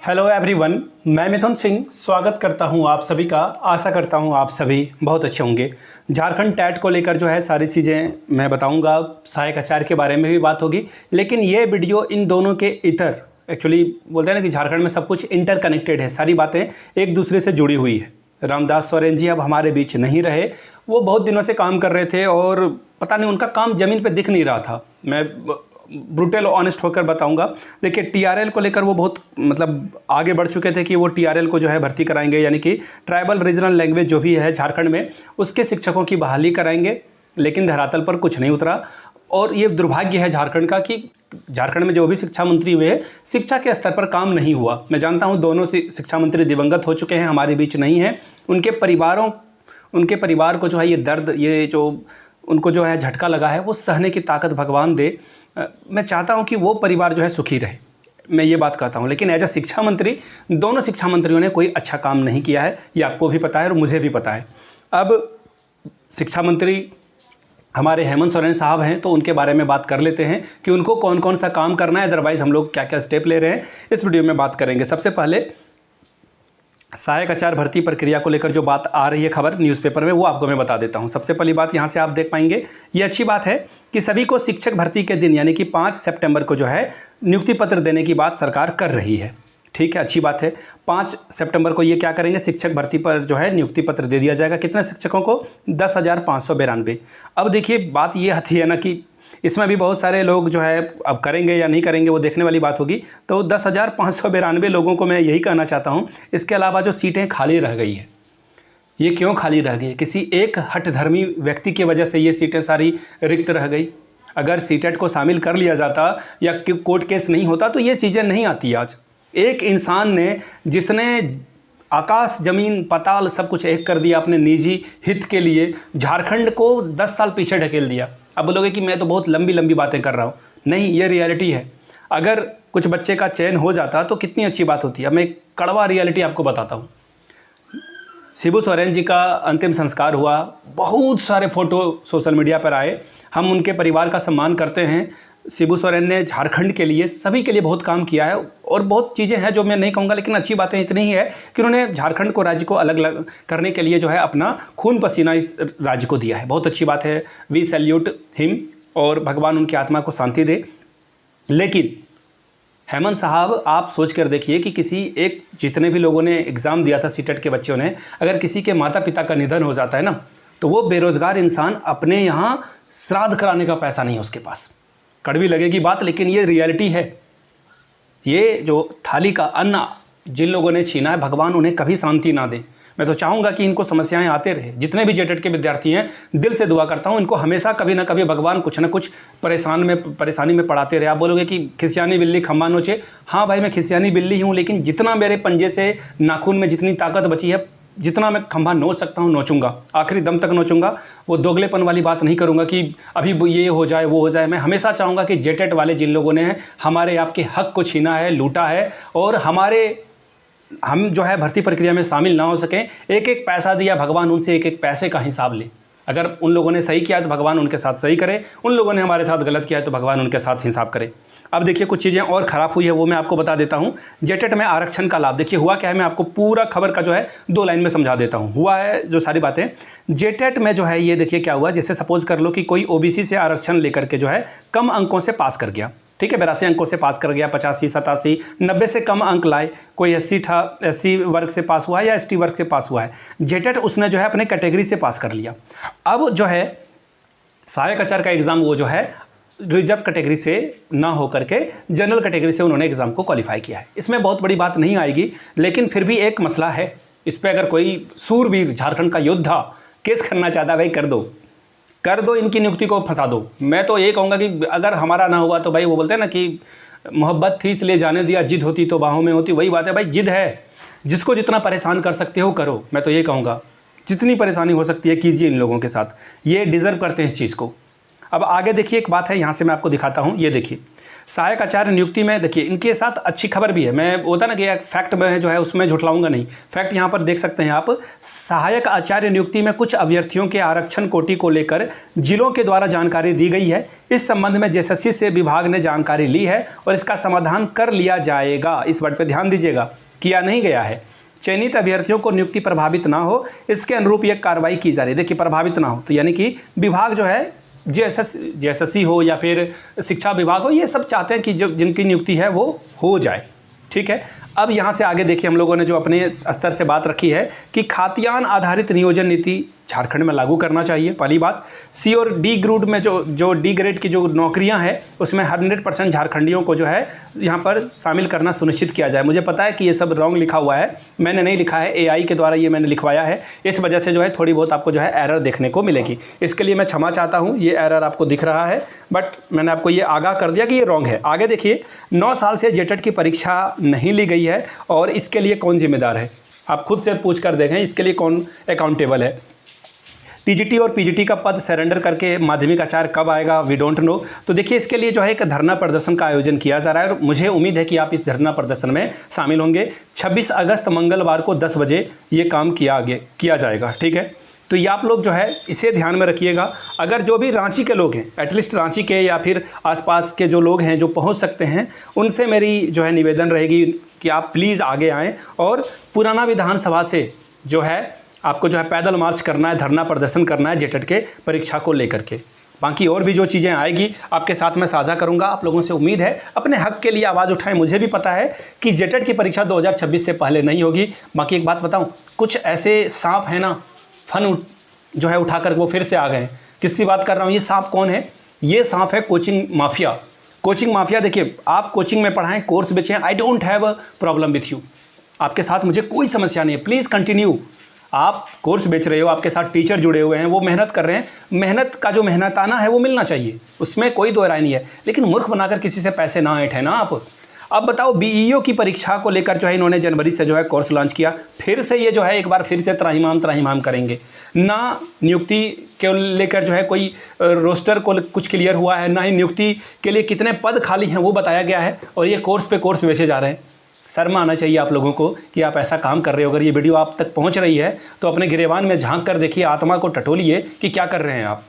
Hello everyone, मैं मिथुन सिंह स्वागत करता हूं आप सभी का। आशा करता हूं आप सभी बहुत अच्छे होंगे। झारखंड टैट को लेकर जो है सारी चीज़ें मैं बताऊंगा, सहायक आचार्य के बारे में भी बात होगी, लेकिन ये वीडियो इन दोनों के एक्चुअली बोलते हैं ना कि झारखंड में सब कुछ इंटरकनेक्टेड है, सारी बातें एक दूसरे से जुड़ी हुई है। रामदास सोरेन जी अब हमारे बीच नहीं रहे, वो बहुत दिनों से काम कर रहे थे और पता नहीं उनका काम ज़मीन पे दिख नहीं रहा था। मैं ब्रूटल ऑनेस्ट होकर बताऊंगा। देखिए, टीआरएल को लेकर वो बहुत आगे बढ़ चुके थे कि वो टीआरएल को जो है भर्ती कराएंगे, यानी कि ट्राइबल रीजनल लैंग्वेज जो भी है झारखंड में उसके शिक्षकों की बहाली कराएंगे, लेकिन धरातल पर कुछ नहीं उतरा। और ये दुर्भाग्य है झारखंड का कि झारखंड में जो भी शिक्षा मंत्री हुए हैं, शिक्षा के स्तर पर काम नहीं हुआ। मैं जानता हूँ दोनों शिक्षा मंत्री दिवंगत हो चुके हैं, हमारे बीच नहीं है। उनके परिवार को जो है ये दर्द, ये जो उनको जो है झटका लगा है, वो सहने की ताकत भगवान दे। मैं चाहता हूं कि वो परिवार जो है सुखी रहे, मैं ये बात कहता हूं। लेकिन एज अ शिक्षा मंत्री दोनों शिक्षा मंत्रियों ने कोई अच्छा काम नहीं किया है, ये आपको भी पता है और मुझे भी पता है। अब शिक्षा मंत्री हमारे हेमंत सोरेन साहब हैं, तो उनके बारे में बात कर लेते हैं कि उनको कौन कौन सा काम करना है, अदरवाइज़ हम लोग क्या क्या स्टेप ले रहे हैं, इस वीडियो में बात करेंगे। सबसे पहले सहायक आचार्य भर्ती प्रक्रिया को लेकर जो बात आ रही है खबर न्यूज़पेपर में, वो आपको मैं बता देता हूं। सबसे पहली बात यहाँ से आप देख पाएंगे, ये अच्छी बात है कि सभी को शिक्षक भर्ती के दिन यानी कि 5 सितंबर को जो है नियुक्ति पत्र देने की बात सरकार कर रही है। ठीक है, अच्छी बात है। 5 सितंबर को ये क्या करेंगे, शिक्षक भर्ती पर जो है नियुक्ति पत्र दे दिया जाएगा। कितने शिक्षकों को? 10,592। अब देखिए, बात ये आती है ना कि इसमें भी बहुत सारे लोग जो है अब करेंगे या नहीं करेंगे, वो देखने वाली बात होगी। तो 10,592 लोगों को मैं यही कहना चाहता हूँ। इसके अलावा जो सीटें खाली रह गई है, ये क्यों खाली रह गई? किसी एक हठधर्मी व्यक्ति की वजह से ये सीटें सारी रिक्त रह गई। अगर सीटेट को शामिल कर लिया जाता या कोर्ट केस नहीं होता तो ये चीज़ें नहीं आती। आज एक इंसान ने, जिसने आकाश जमीन पाताल सब कुछ एक कर दिया अपने निजी हित के लिए, झारखंड को 10 साल पीछे ढकेल दिया। अब बोलोगे कि मैं तो बहुत लंबी लंबी बातें कर रहा हूँ, नहीं, ये रियलिटी है। अगर कुछ बच्चे का चयन हो जाता तो कितनी अच्छी बात होती है। अब मैं एक कड़वा रियलिटी आपको बताता हूँ। शिबू सोरेन जी का अंतिम संस्कार हुआ, बहुत सारे फ़ोटो सोशल मीडिया पर आए। हम उनके परिवार का सम्मान करते हैं। शिबू सोरेन ने झारखंड के लिए, सभी के लिए बहुत काम किया है और बहुत चीज़ें हैं जो मैं नहीं कहूँगा, लेकिन अच्छी बातें इतनी ही है कि उन्होंने झारखंड को, राज्य को अलग करने के लिए जो है अपना खून पसीना इस राज्य को दिया है। बहुत अच्छी बात है, वी सैल्यूट हिम और भगवान उनकी आत्मा को शांति दे। लेकिन हेमंत साहब, आप सोच कर देखिए कि जितने भी लोगों ने एग्ज़ाम दिया था सीटेट के बच्चों ने, अगर किसी के माता पिता का निधन हो जाता है ना, तो वो बेरोज़गार इंसान अपने यहाँ श्राद्ध कराने का पैसा नहीं है उसके पास। कड़वी लगेगी बात, लेकिन ये रियलिटी है। ये जो थाली का अन्न जिन लोगों ने छीना है, भगवान उन्हें कभी शांति ना दे। मैं तो चाहूँगा कि इनको समस्याएं आते रहे। जितने भी जेटेट के विद्यार्थी हैं, दिल से दुआ करता हूँ, इनको हमेशा कभी ना कभी भगवान कुछ ना कुछ परेशानी में पड़ाते रहे। आप बोलोगे कि खिसियानी बिल्ली खम्बा नोचे। हाँ भाई, मैं खिसियानी बिल्ली हूँ, लेकिन जितना मेरे पंजे से नाखून में जितनी ताकत बची है, जितना मैं खंभा नोच सकता हूँ नोचूंगा, आखिरी दम तक नोचूंगा। वो दोगलेपन वाली बात नहीं करूँगा कि अभी ये हो जाए वो हो जाए। मैं हमेशा चाहूँगा कि जेटेट वाले जिन लोगों ने हमारे आपके हक को छीना है, लूटा है, और हम जो है भर्ती प्रक्रिया में शामिल ना हो सकें, एक एक पैसा दिया, भगवान उनसे एक एक पैसे का हिसाब ले। अगर उन लोगों ने सही किया तो भगवान उनके साथ सही करे, उन लोगों ने हमारे साथ गलत किया है तो भगवान उनके साथ हिसाब करे। अब देखिए, कुछ चीज़ें और ख़राब हुई है, वो मैं आपको बता देता हूँ। जेटेट में आरक्षण का लाभ देखिए हुआ क्या है, मैं आपको पूरा खबर का जो है 2 लाइन में समझा देता हूँ। हुआ है जो सारी बातें जेटेट में जो है, ये देखिए क्या हुआ। जैसे सपोज कर लो कि कोई ओबीसी से आरक्षण लेकर के जो है कम अंकों से पास कर गया, ठीक है, 82 अंकों से पास कर गया, 85, 87, 90 से कम अंक लाए। कोई एससी वर्ग से पास हुआ है या एसटी वर्ग से पास हुआ है, जेटेट उसने जो है अपने कैटेगरी से पास कर लिया। अब जो है सहायक आचार्य का एग्ज़ाम वो जो है रिजर्व कैटेगरी से ना हो करके जनरल कैटेगरी से उन्होंने एग्ज़ाम को क्वालिफाई किया है। इसमें बहुत बड़ी बात नहीं आएगी, लेकिन फिर भी एक मसला है। इस पर अगर कोई सूरवीर झारखंड का योद्धा केस करना चाहता है, भाई कर दो, इनकी नियुक्ति को फंसा दो। मैं तो ये कहूँगा कि अगर हमारा ना हुआ तो भाई, वो बोलते हैं ना कि मोहब्बत थी इसलिए जाने दिया, जिद होती तो बाहों में होती। वही बात है भाई, जिद है, जिसको जितना परेशान कर सकते हो करो। मैं तो ये कहूँगा जितनी परेशानी हो सकती है कीजिए इन लोगों के साथ, ये डिज़र्व करते हैं इस चीज़ को। अब आगे देखिए, एक बात है यहाँ से मैं आपको दिखाता हूँ। ये देखिए, सहायक आचार्य नियुक्ति में देखिए इनके साथ अच्छी खबर भी है। मैं होता ना कि एक फैक्ट में जो है उसमें झुठलाऊंगा नहीं, फैक्ट यहाँ पर देख सकते हैं आप। सहायक आचार्य नियुक्ति में कुछ अभ्यर्थियों के आरक्षण कोटि को लेकर जिलों के द्वारा जानकारी दी गई है। इस संबंध में जेएसएससी से विभाग ने जानकारी ली है और इसका समाधान कर लिया जाएगा। इस वर्ड पर ध्यान दीजिएगा, किया नहीं गया है। चयनित अभ्यर्थियों को नियुक्ति प्रभावित ना हो, इसके अनुरूप यह कार्रवाई की जा रही है। देखिए, प्रभावित ना हो तो यानी कि विभाग जो है जेएसएससी हो या फिर शिक्षा विभाग हो, ये सब चाहते हैं कि जो जिनकी नियुक्ति है वो हो जाए। ठीक है, अब यहाँ से आगे देखिए, हम लोगों ने जो अपने स्तर से बात रखी है कि खाद्यान्न आधारित नियोजन नीति झारखंड में लागू करना चाहिए। पहली बात, सी और डी ग्रेड में जो डी ग्रेड की जो नौकरियां हैं उसमें 100% झारखंडियों को जो है यहाँ पर शामिल करना सुनिश्चित किया जाए। मुझे पता है कि ये सब रॉन्ग लिखा हुआ है, मैंने नहीं लिखा है, एआई के द्वारा ये मैंने लिखवाया है। इस वजह से जो है थोड़ी बहुत आपको जो है एरर देखने को मिलेगी। इसके लिए मैं क्षमा चाहता हूँ, ये एरर आपको दिख रहा है, बट मैंने आपको ये आगाह कर दिया कि ये रॉन्ग है। आगे देखिए, 9 साल से जेटेट की परीक्षा नहीं ली गई है और इसके लिए कौन जिम्मेदार है? आप खुद से पूछ कर देखें, इसके लिए कौन अकाउंटेबल है? टीजीटी और पीजीटी का पद सरेंडर करके माध्यमिक आचार्य कब आएगा? We don't know. तो देखिए, इसके लिए जो है एक धरना प्रदर्शन का आयोजन किया जा रहा है और मुझे उम्मीद है कि आप इस धरना प्रदर्शन में शामिल होंगे। 26 अगस्त मंगलवार को 10 बजे ये काम किया जाएगा। ठीक है, तो ये आप लोग जो है इसे ध्यान में रखिएगा। अगर जो भी रांची के लोग हैं, एटलीस्ट रांची के या फिर आसपास के जो लोग हैं जो पहुंच सकते हैं, उनसे मेरी जो है निवेदन रहेगी कि आप प्लीज़ आगे आएँ और पुराना विधानसभा से जो है आपको जो है पैदल मार्च करना है, धरना प्रदर्शन करना है जेटेट के परीक्षा को लेकर के। बाकी और भी जो चीज़ें आएगी आपके साथ मैं साझा करूंगा। आप लोगों से उम्मीद है अपने हक के लिए आवाज़ उठाएं। मुझे भी पता है कि जेटेट की परीक्षा 2026 से पहले नहीं होगी। बाकी एक बात बताऊं, कुछ ऐसे सांप हैं ना, फन जो है उठाकर वो फिर से आ गए। किसकी बात कर रहा हूँ? ये सांप कौन है? ये सांप है कोचिंग माफिया। कोचिंग माफिया, देखिए, आप कोचिंग में पढ़ाएं, कोर्स बेचें, I don't have a problem with you. आपके साथ मुझे कोई समस्या नहीं है, प्लीज़ कंटिन्यू। आप कोर्स बेच रहे हो, आपके साथ टीचर जुड़े हुए हैं, वो मेहनत कर रहे हैं, मेहनत का जो मेहनताना है वो मिलना चाहिए, उसमें कोई दो राय नहीं है। लेकिन मूर्ख बनाकर किसी से पैसे ना ऐंठे ना आप। अब बताओ, बीईओ की परीक्षा को लेकर जो है इन्होंने जनवरी से जो है कोर्स लॉन्च किया, फिर से ये जो है एक बार फिर से त्राहिमाम करेंगे ना। नियुक्ति के लेकर जो है कोई रोस्टर को कुछ क्लियर हुआ है, ना ही नियुक्ति के लिए कितने पद खाली हैं वो बताया गया है, और ये कोर्स पे कोर्स बेचे जा रहे हैं। शर्म आना चाहिए आप लोगों को कि आप ऐसा काम कर रहे हो। अगर ये वीडियो आप तक पहुंच रही है तो अपने गिरेबान में झांक कर देखिए, आत्मा को टटोलिए कि क्या कर रहे हैं आप।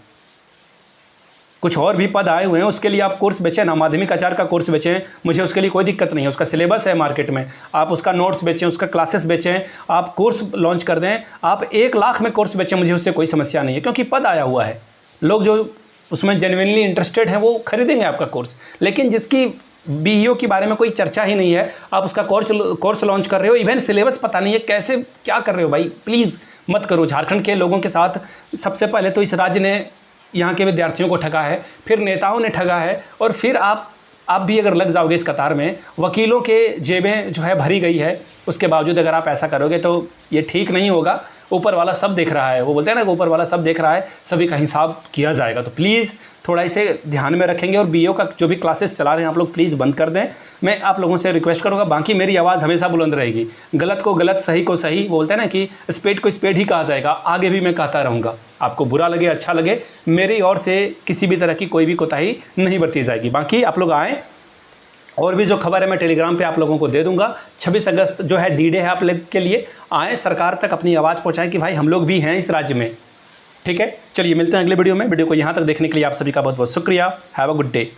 कुछ और भी पद आए हुए हैं, उसके लिए आप कोर्स बेचें ना, माध्यमिक आचार्य का कोर्स बेचें, मुझे उसके लिए कोई दिक्कत नहीं है। उसका सिलेबस है मार्केट में, आप उसका नोट्स बेचें, उसका क्लासेस बेचें, आप कोर्स लॉन्च कर दें, आप 1 लाख में कोर्स बेचें, मुझे उससे कोई समस्या नहीं है, क्योंकि पद आया हुआ है। लोग जो उसमें जेन्युइनली इंटरेस्टेड हैं वो खरीदेंगे आपका कोर्स। लेकिन जिसकी बीईओ के बारे में कोई चर्चा ही नहीं है, आप उसका कोर्स लॉन्च कर रहे हो, इवन सिलेबस पता नहीं है, कैसे क्या कर रहे हो भाई? प्लीज़ मत करो। झारखंड के लोगों के साथ सबसे पहले तो इस राज्य ने यहाँ के विद्यार्थियों को ठगा है, फिर नेताओं ने ठगा है, और फिर आप भी अगर लग जाओगे इस कतार में, वकीलों के जेबें जो है भरी गई है, उसके बावजूद अगर आप ऐसा करोगे तो ये ठीक नहीं होगा। ऊपर वाला सब देख रहा है, वो बोलते हैं ना, ऊपर वाला सब देख रहा है, सभी का हिसाब किया जाएगा। तो प्लीज़ थोड़ा इसे ध्यान में रखेंगे, और बीईओ का जो भी क्लासेस चला रहे हैं आप लोग प्लीज़ बंद कर दें। मैं आप लोगों से रिक्वेस्ट करूंगा। बाकी मेरी आवाज़ हमेशा बुलंद रहेगी, गलत को गलत, सही को सही, बोलते हैं ना कि स्पेड को स्पेड ही कहा जाएगा, आगे भी मैं कहता रहूँगा। आपको बुरा लगे अच्छा लगे, मेरी ओर से किसी भी तरह की कोई भी कोताही नहीं बरती जाएगी। बाकी आप लोग आएँ, और भी जो खबर है मैं टेलीग्राम पे आप लोगों को दे दूंगा। 26 अगस्त जो है डी डे है आप लोग के लिए, आएँ, सरकार तक अपनी आवाज़ पहुँचाएँ कि भाई हम लोग भी हैं इस राज्य में। ठीक है, चलिए मिलते हैं अगले वीडियो में। वीडियो को यहाँ तक देखने के लिए आप सभी का बहुत बहुत शुक्रिया। Have a good day.